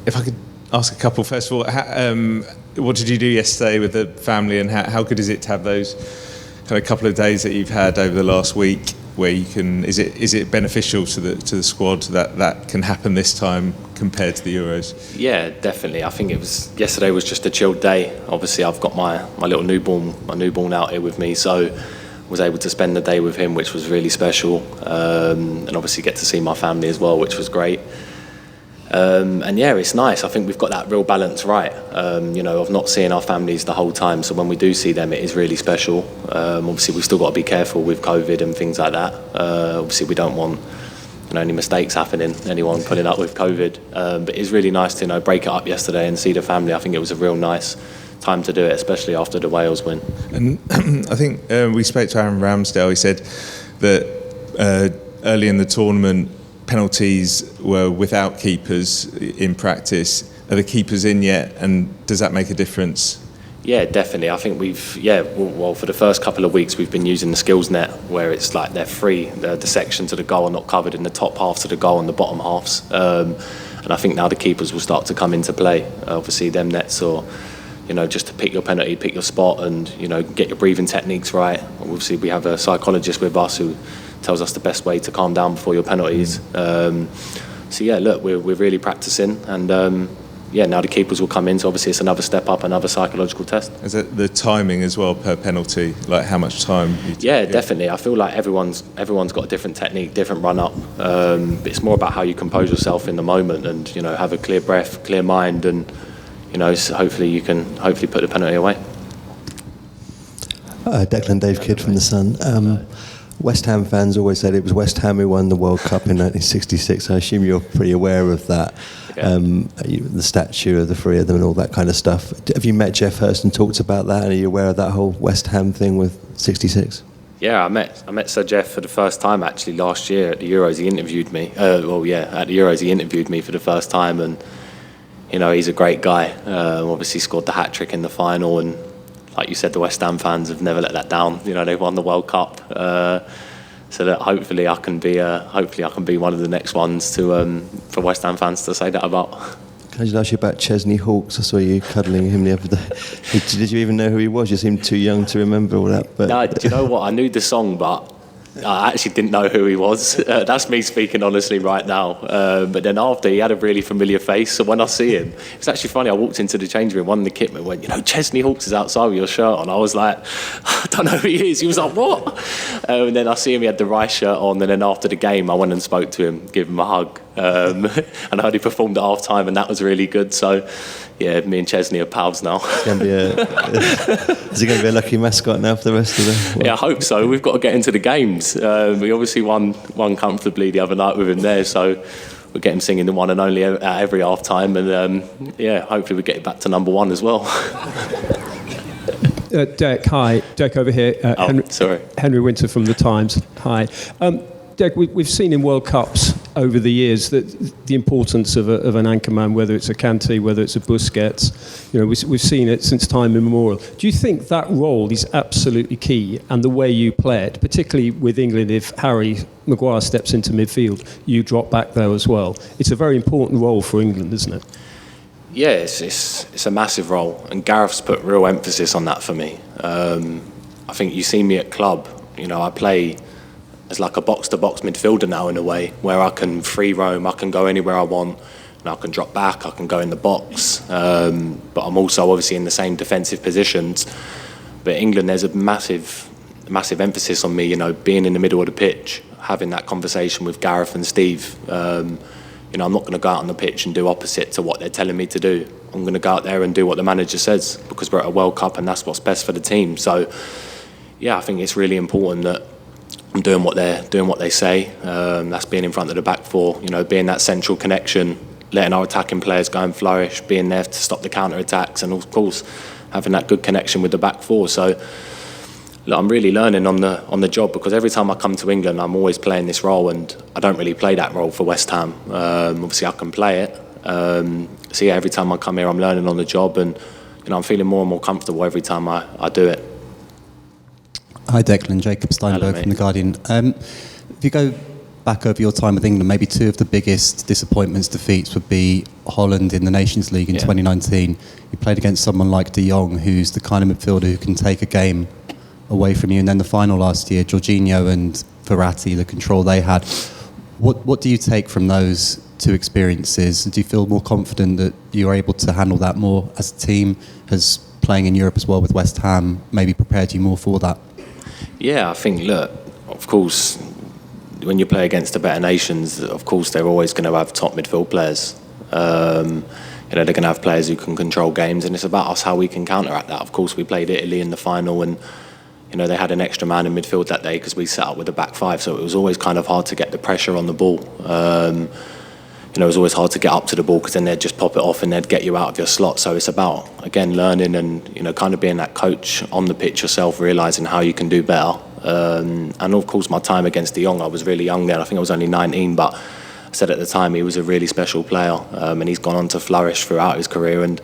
If I could ask a couple, first of all, what did you do yesterday with the family, and how good is it to have those kind of couple of days that you've had over the last week where you can, is it beneficial to the squad that can happen this time compared to the Euros? Yeah, definitely. I think yesterday was just a chilled day. Obviously I've got my little newborn out here with me, so was able to spend the day with him, which was really special, and obviously get to see my family as well, which was great. And yeah, it's nice. I think we've got that real balance right, of not seeing our families the whole time. So when we do see them, it is really special. Obviously, we've still got to be careful with COVID and things like that. Obviously, we don't want any mistakes happening, anyone putting up with COVID. But it's really nice to break it up yesterday and see the family. I think it was a real nice time to do it, especially after the Wales win. And I think we spoke to Aaron Ramsdale. He said that early in the tournament, penalties were without keepers in practice. Are the keepers in yet, and does that make a difference? Yeah, definitely. I think for the first couple of weeks we've been using the skills net, where it's like they're free, the sections of the goal are not covered in the top halves of the goal and the bottom halves, and I think now the keepers will start to come into play. Obviously them nets, or just to pick your penalty, pick your spot, and get your breathing techniques right. Obviously we have a psychologist with us who tells us the best way to calm down before your penalties. So yeah, look, we're really practicing, and now the keepers will come in. So obviously it's another step up, another psychological test. Is it the timing as well per penalty, like how much time? Yeah, definitely. I feel like everyone's got a different technique, different run up. But it's more about how you compose yourself in the moment, and have a clear breath, clear mind, and so hopefully you can put the penalty away. Declan, Dave Kidd from The Sun. West Ham fans always said it was West Ham who won the World Cup in 1966. I assume you're pretty aware of that. Yeah. The statue of the three of them and all that kind of stuff. Have you met Geoff Hurst and talked about that? And are you aware of that whole West Ham thing with 66? Yeah, I met Sir Geoff for the first time actually last year at the Euros. He interviewed me. At the Euros he interviewed me for the first time, and he's a great guy. Obviously scored the hat-trick in the final, and like you said, the West Ham fans have never let that down. They've won the World Cup, so that hopefully I can be one of the next ones for West Ham fans to say that about. Can I just ask you about Chesney Hawkes? I saw you cuddling him the other day. Did you even know who he was? You seemed too young to remember all that. But no, do you know what? I knew the song, but I actually didn't know who he was. That's me speaking honestly right now. But then after, he had a really familiar face. So when I see him, it's actually funny. I walked into the change room, one of the kitmen went, Chesney Hawkes is outside with your shirt on. I was like, I don't know who he is. He was like, what? And then I see him, he had the Rice shirt on. And then after the game, I went and spoke to him, gave him a hug. And I heard he performed at half time, and that was really good. So yeah, me and Chesney are pals now. Is he going to be a lucky mascot now for the rest of the... Yeah, I hope so. We've got to get into the games. We obviously won comfortably the other night with him there, so we'll get him singing the one and only at every half time, and hopefully we get it back to number one as well. Dec, hi. Dec over here. Henry Winter from The Times. Hi. Dec, we've seen in World Cups over the years that the importance of an anchorman, whether it's a Kanté, whether it's a Busquets, we've seen it since time immemorial. Do you think that role is absolutely key, and the way you play it, particularly with England, if Harry Maguire steps into midfield, you drop back there as well? It's a very important role for England, isn't it? Yeah, it's a massive role, and Gareth's put real emphasis on that for me. I think you see me at club, I play as like a box-to-box midfielder now in a way, where I can free roam, I can go anywhere I want, and I can drop back, I can go in the box, but I'm also obviously in the same defensive positions. But England, there's a massive emphasis on me, being in the middle of the pitch, having that conversation with Gareth and Steve. I'm not going to go out on the pitch and do opposite to what they're telling me to do. I'm going to go out there and do what the manager says, because we're at a World Cup and that's what's best for the team. So yeah, I think it's really important that I'm doing what they say. That's being in front of the back four, being that central connection, letting our attacking players go and flourish, being there to stop the counter attacks, and of course having that good connection with the back four. So look, I'm really learning on the job, because every time I come to England, I'm always playing this role, and I don't really play that role for West Ham. Obviously, I can play it. So yeah, every time I come here, I'm learning on the job, and I'm feeling more and more comfortable every time I do it. Hi Declan, Jacob Steinberg from The Guardian. If you go back over your time with England, maybe two of the biggest disappointments, defeats would be Holland in the Nations League in 2019. You played against someone like De Jong, who's the kind of midfielder who can take a game away from you. And then the final last year, Jorginho and Verratti, the control they had. What do you take from those two experiences? Do you feel more confident that you're able to handle that more as a team? Has playing in Europe as well with West Ham maybe prepared you more for that? Yeah, I think, look, of course, when you play against the better nations, of course, they're always going to have top midfield players. They're going to have players who can control games, and it's about us how we can counteract that. Of course, we played Italy in the final, and they had an extra man in midfield that day because we set up with a back five, so it was always kind of hard to get the pressure on the ball. It was always hard to get up to the ball because then they'd just pop it off and they'd get you out of your slot. So it's about, again, learning and, kind of being that coach on the pitch yourself, realising how you can do better. And of course, my time against De Jong, I was really young then. I think I was only 19, but I said at the time he was a really special player, and he's gone on to flourish throughout his career. And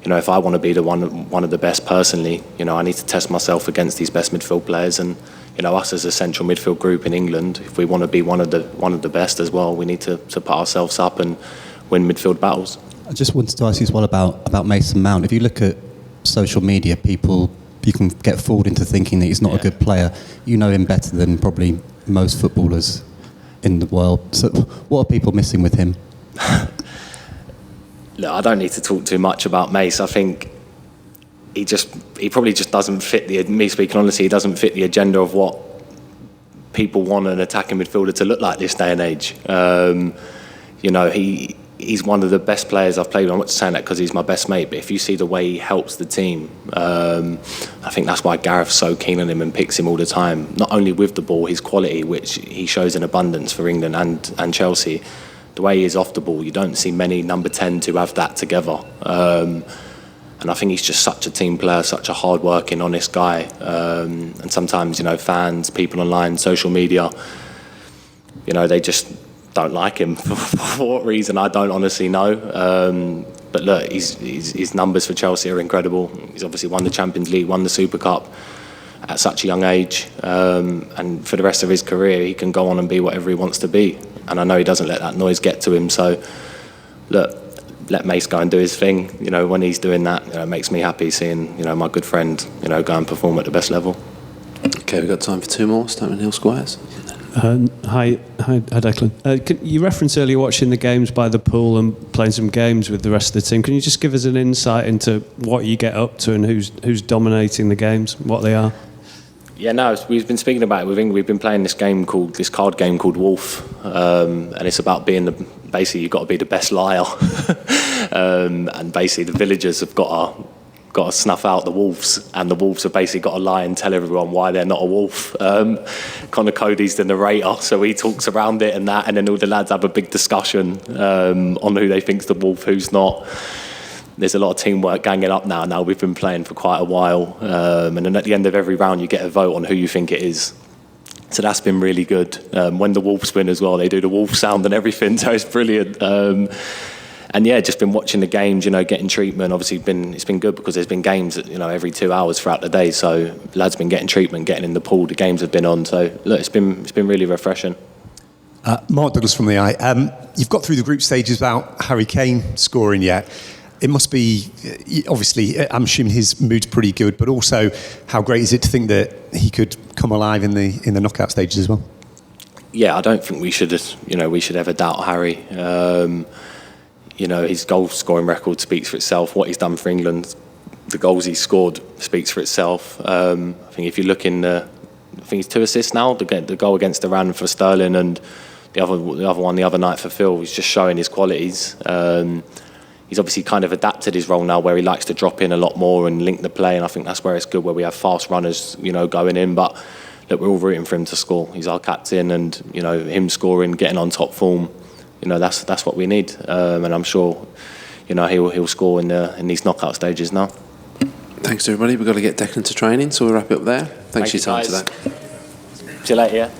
if I want to be the one of the best personally, I need to test myself against these best midfield players. And us as a central midfield group in England, if we want to be one of the best as well, we need to put ourselves up and win midfield battles. I just wanted to ask you as well about Mason Mount. If you look at social media, you can get fooled into thinking that he's not a good player. You know him better than probably most footballers in the world. So what are people missing with him? Look, I don't need to talk too much about Mace. I think he probably just doesn't fit me speaking honestly, he doesn't fit the agenda of what people want an attacking midfielder to look like this day and age. He's one of the best players I've played with. I'm not just saying that because he's my best mate, but if you see the way he helps the team, I think that's why Gareth's so keen on him and picks him all the time. Not only with the ball, his quality, which he shows in abundance for England and Chelsea. The way he is off the ball, you don't see many number 10s who have that together. And I think he's just such a team player, such a hard-working, honest guy. And sometimes, fans, people online, social media, they just don't like him. For what reason, I don't honestly know. But look, his numbers for Chelsea are incredible. He's obviously won the Champions League, won the Super Cup at such a young age. And for the rest of his career, he can go on and be whatever he wants to be. And I know he doesn't let that noise get to him. So, look, let Mace go and do his thing. When he's doing that, it makes me happy seeing, my good friend, go and perform at the best level. Okay, we've got time for two more. Starting with Neil Squires. Hi, Declan. You referenced earlier watching the games by the pool and playing some games with the rest of the team. Can you just give us an insight into what you get up to and who's dominating the games, what they are? Yeah, no, we've been speaking about it with England. We've been playing this card game called Wolf, and it's about being basically you've got to be the best liar, and basically the villagers have got to snuff out the wolves, and the wolves have basically got to lie and tell everyone why they're not a wolf. Connor Cody's the narrator, so he talks around it and then all the lads have a big discussion on who they think's the wolf, who's not. There's a lot of teamwork ganging up now. Now we've been playing for quite a while, and then at the end of every round you get a vote on who you think it is. So that's been really good. When the Wolves win as well, they do the wolf sound and everything, so it's brilliant. And yeah, just been watching the games, getting treatment. Obviously, it's been good because there's been games, every 2 hours throughout the day. So lads been getting treatment, getting in the pool. The games have been on. So look, it's been really refreshing. Mark Douglas from the Eye. You've got through the group stages without Harry Kane scoring yet. It must be, obviously, I'm assuming his mood's pretty good, but also how great is it to think that he could come alive in the knockout stages as well? Yeah, I don't think we should ever doubt Harry. His goal scoring record speaks for itself. What he's done for England, the goals he's scored speaks for itself. I think if you look I think he's 2 assists now. The goal against Iran for Sterling and the other one the other night for Phil. He's just showing his qualities. He's obviously kind of adapted his role now where he likes to drop in a lot more and link the play, and I think that's where it's good, where we have fast runners, going in. But look, we're all rooting for him to score. He's our captain, and him scoring, getting on top form, that's what we need. And I'm sure, he'll score in these knockout stages now. Thanks to everybody. We've got to get Declan to training, so we'll wrap it up there. Thanks for your time today. See you later. Yeah.